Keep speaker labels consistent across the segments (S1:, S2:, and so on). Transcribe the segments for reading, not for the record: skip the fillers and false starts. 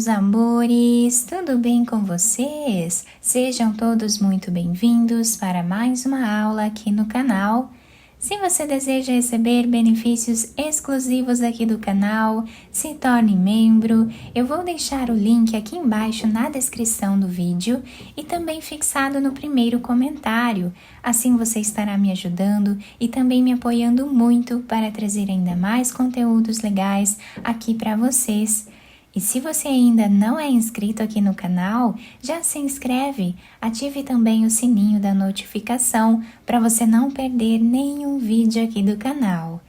S1: meus amores, tudo bem com vocês? Sejam todos muito bem-vindos para mais uma aula aqui no canal. Se você deseja receber benefícios exclusivos aqui do canal, se torne membro. Eu vou deixar o link aqui embaixo na descrição do vídeo e também fixado no primeiro comentário. Assim você estará me ajudando e também me apoiando muito para trazer ainda mais conteúdos legais aqui para vocês. E se você ainda não é inscrito aqui no canal, já se inscreve, ative também o sininho da notificação para você não perder nenhum vídeo aqui do canal.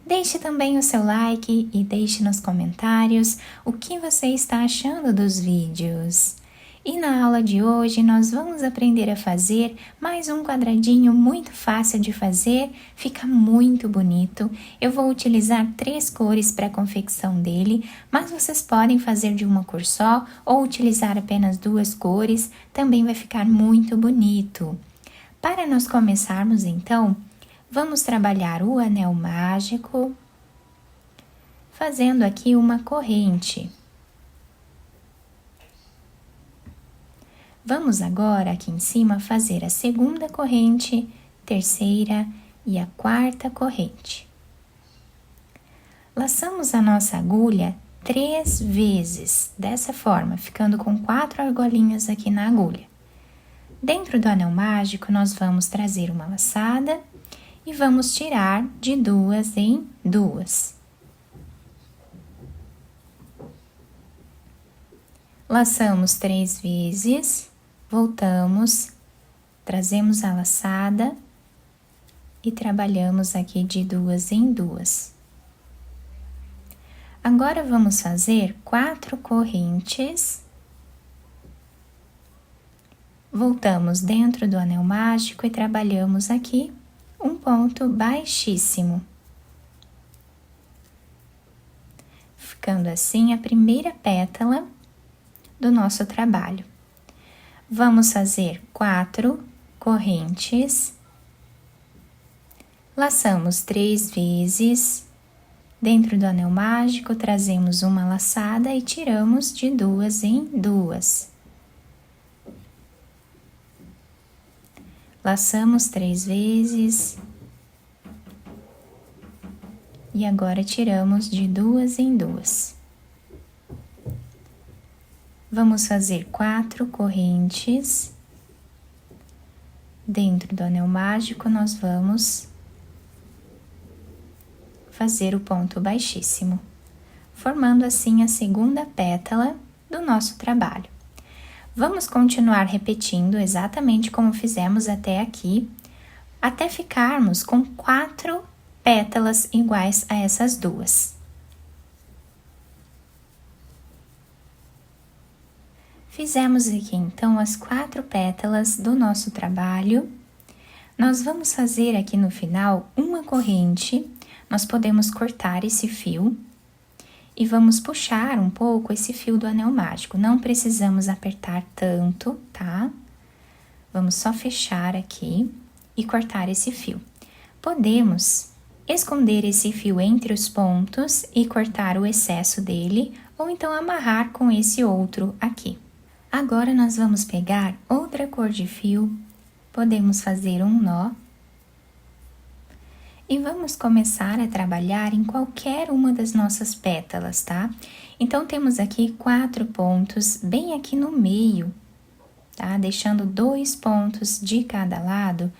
S1: Deixe também o seu like e deixe nos comentários o que você está achando dos vídeos. E na aula de hoje nós vamos aprender a fazer mais um quadradinho muito fácil de fazer, fica muito bonito. Eu vou utilizar 3 cores para a confecção dele, mas vocês podem fazer de uma cor só ou utilizar apenas 2 cores, também vai ficar muito bonito. Para nós começarmos então, vamos trabalhar o anel mágico, fazendo aqui uma corrente. Vamos agora aqui em cima fazer a segunda corrente, terceira e a quarta corrente. Laçamos a nossa agulha 3 vezes, dessa forma, ficando com 4 argolinhas aqui na agulha. Dentro do anel mágico, nós vamos trazer uma laçada e vamos tirar de 2 em 2. Laçamos 3 vezes. Voltamos, trazemos a laçada e trabalhamos aqui de 2 em 2. Agora vamos fazer 4 correntes. Voltamos dentro do anel mágico e trabalhamos aqui um ponto baixíssimo. Ficando assim a primeira pétala do nosso trabalho. Vamos fazer 4 correntes, laçamos 3 vezes, dentro do anel mágico trazemos uma laçada e tiramos de 2 em 2. Laçamos 3 vezes e agora tiramos de 2 em 2. Vamos fazer 4 correntes. Dentro do anel mágico, nós vamos fazer o ponto baixíssimo, formando assim a segunda pétala do nosso trabalho. Vamos continuar repetindo exatamente como fizemos até aqui, até ficarmos com 4 pétalas iguais a essas 2. Fizemos aqui então as 4 pétalas do nosso trabalho. Nós vamos fazer aqui no final uma corrente, nós podemos cortar esse fio e vamos puxar um pouco esse fio do anel mágico. Não precisamos apertar tanto, tá? Vamos só fechar aqui e cortar esse fio. Podemos esconder esse fio entre os pontos e cortar o excesso dele, ou então amarrar com esse outro aqui. Agora, nós vamos pegar outra cor de fio, podemos fazer um nó e vamos começar a trabalhar em qualquer uma das nossas pétalas, tá? Então, temos aqui 4 pontos bem aqui no meio, tá? Deixando 2 pontos de cada lado,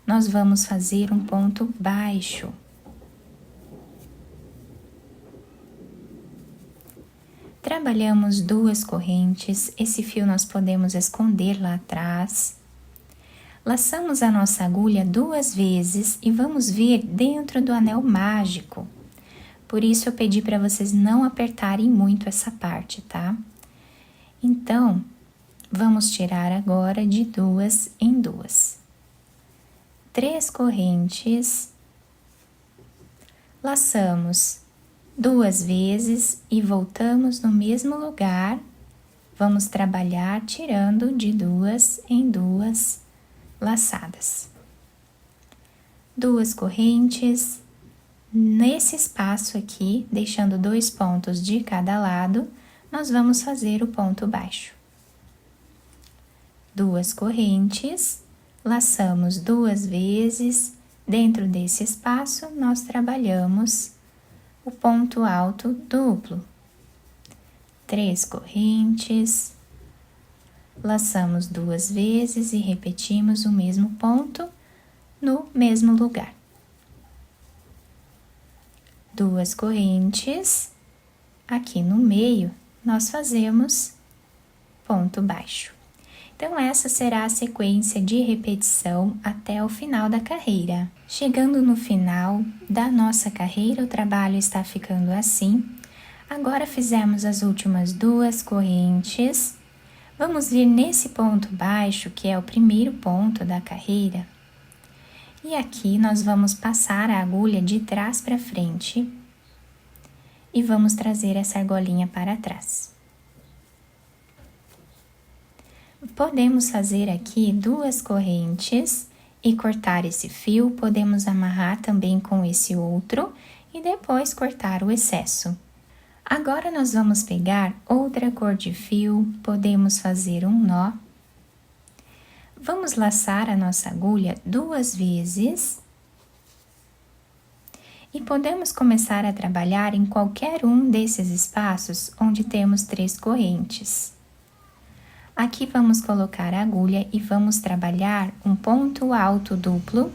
S1: nós vamos fazer um ponto baixo. Trabalhamos 2 correntes, esse fio nós podemos esconder lá atrás. Laçamos a nossa agulha 2 vezes e vamos vir dentro do anel mágico. Por isso eu pedi para vocês não apertarem muito essa parte, tá? Então, vamos tirar agora de 2 em 2. 3 correntes, laçamos 2 vezes e voltamos no mesmo lugar. Vamos trabalhar tirando de 2 em 2 laçadas. 2 correntes, nesse espaço aqui, deixando 2 pontos de cada lado, nós vamos fazer o ponto baixo. 2 correntes, laçamos 2 vezes, dentro desse espaço nós trabalhamos o ponto alto duplo. 3 correntes, laçamos 2 vezes e repetimos o mesmo ponto no mesmo lugar. 2 correntes, aqui no meio nós fazemos ponto baixo. Então, essa será a sequência de repetição até o final da carreira. Chegando no final da nossa carreira, o trabalho está ficando assim. Agora fizemos as últimas 2 correntes. Vamos vir nesse ponto baixo, que é o primeiro ponto da carreira. E aqui nós vamos passar a agulha de trás para frente e vamos trazer essa argolinha para trás. Podemos fazer aqui 2 correntes e cortar esse fio, podemos amarrar também com esse outro e depois cortar o excesso. Agora nós vamos pegar outra cor de fio, podemos fazer um nó. Vamos laçar a nossa agulha 2 vezes e podemos começar a trabalhar em qualquer um desses espaços onde temos 3 correntes. Aqui vamos colocar a agulha e vamos trabalhar um ponto alto duplo,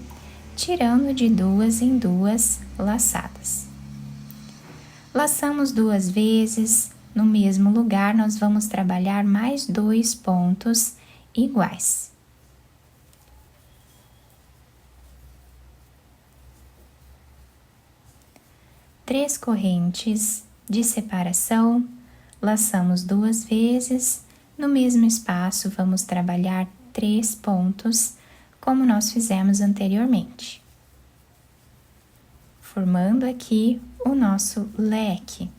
S1: tirando de 2 em 2 laçadas. Laçamos 2 vezes, no mesmo lugar nós vamos trabalhar mais 2 pontos iguais. Três correntes de separação, laçamos 2 vezes, no mesmo espaço vamos trabalhar 3 pontos, como nós fizemos anteriormente. Formando aqui o nosso leque,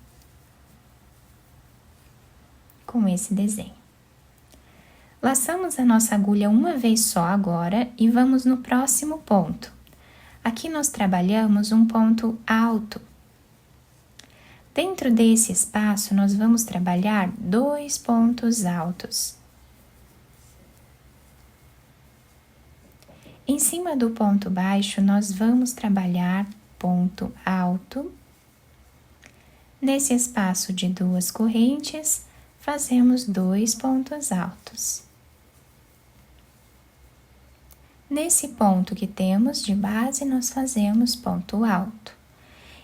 S1: com esse desenho. Laçamos a nossa agulha uma vez só agora e vamos no próximo ponto. Aqui nós trabalhamos um ponto alto. Dentro desse espaço, nós vamos trabalhar 2 pontos altos. Em cima do ponto baixo, nós vamos trabalhar ponto alto. Nesse espaço de 2 correntes, fazemos 2 pontos altos. Nesse ponto que temos de base, nós fazemos ponto alto.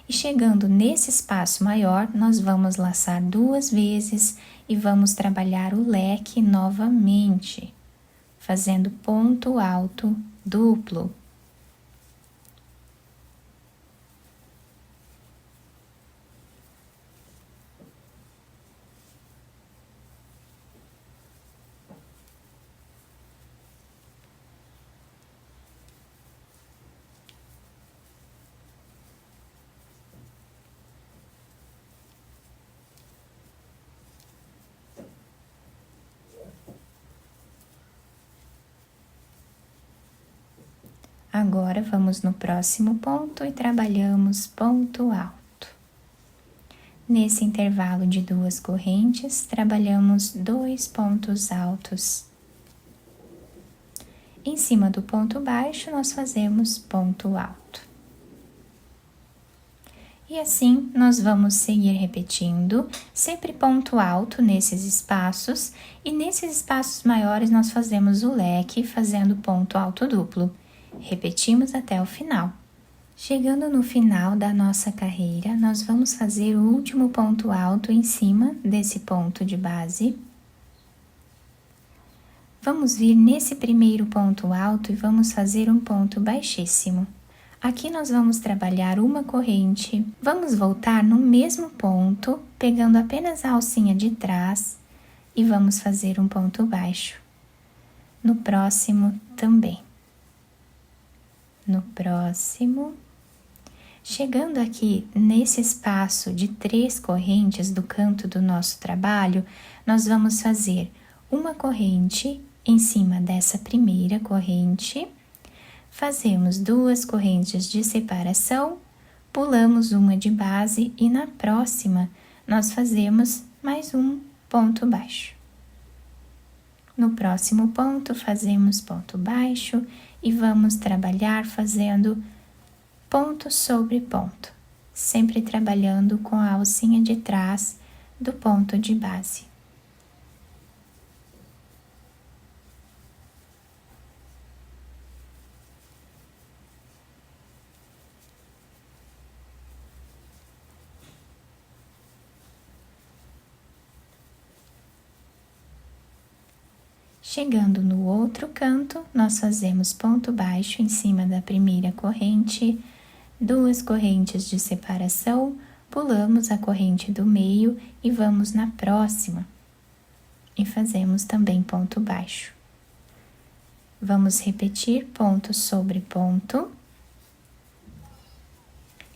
S1: E chegando nesse espaço maior, nós vamos laçar 2 vezes e vamos trabalhar o leque novamente, fazendo ponto alto duplo. Agora, vamos no próximo ponto e trabalhamos ponto alto. Nesse intervalo de 2 correntes, trabalhamos 2 pontos altos. Em cima do ponto baixo, nós fazemos ponto alto. E assim, nós vamos seguir repetindo, sempre ponto alto nesses espaços, e nesses espaços maiores nós fazemos o leque, fazendo ponto alto duplo. Repetimos até o final. Chegando no final da nossa carreira, nós vamos fazer o último ponto alto em cima desse ponto de base. Vamos vir nesse primeiro ponto alto e vamos fazer um ponto baixíssimo. Aqui nós vamos trabalhar uma corrente, vamos voltar no mesmo ponto, pegando apenas a alcinha de trás e vamos fazer um ponto baixo. No próximo também. No próximo, chegando aqui nesse espaço de 3 correntes do canto do nosso trabalho, nós vamos fazer uma corrente em cima dessa primeira corrente, fazemos 2 correntes de separação, pulamos uma de base e na próxima nós fazemos mais um ponto baixo. No próximo ponto, fazemos ponto baixo e vamos trabalhar fazendo ponto sobre ponto, sempre trabalhando com a alcinha de trás do ponto de base. Chegando no outro canto, nós fazemos ponto baixo em cima da primeira corrente, 2 correntes de separação, pulamos a corrente do meio e vamos na próxima. E fazemos também ponto baixo. Vamos repetir ponto sobre ponto.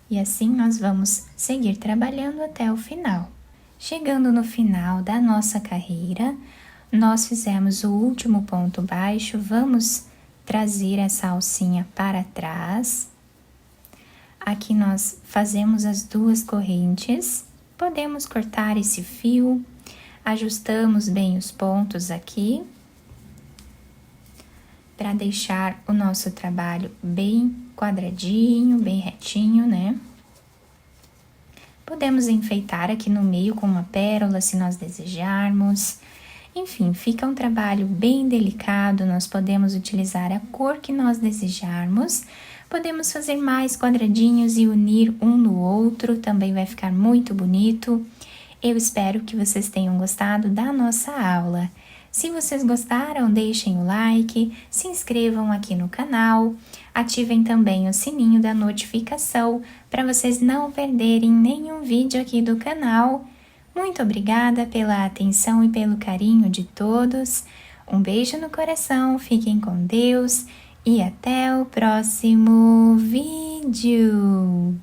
S1: E assim nós vamos seguir trabalhando até o final. Chegando no final da nossa carreira, nós fizemos o último ponto baixo, vamos trazer essa alcinha para trás. Aqui nós fazemos as 2 correntes, podemos cortar esse fio, ajustamos bem os pontos aqui, para deixar o nosso trabalho bem quadradinho, bem retinho, né? Podemos enfeitar aqui no meio com uma pérola, se nós desejarmos. Enfim, fica um trabalho bem delicado, nós podemos utilizar a cor que nós desejarmos, podemos fazer mais quadradinhos e unir um no outro, também vai ficar muito bonito. Eu espero que vocês tenham gostado da nossa aula. Se vocês gostaram, deixem o like, se inscrevam aqui no canal, ativem também o sininho da notificação para vocês não perderem nenhum vídeo aqui do canal. Muito obrigada pela atenção e pelo carinho de todos. Um beijo no coração, fiquem com Deus e até o próximo vídeo.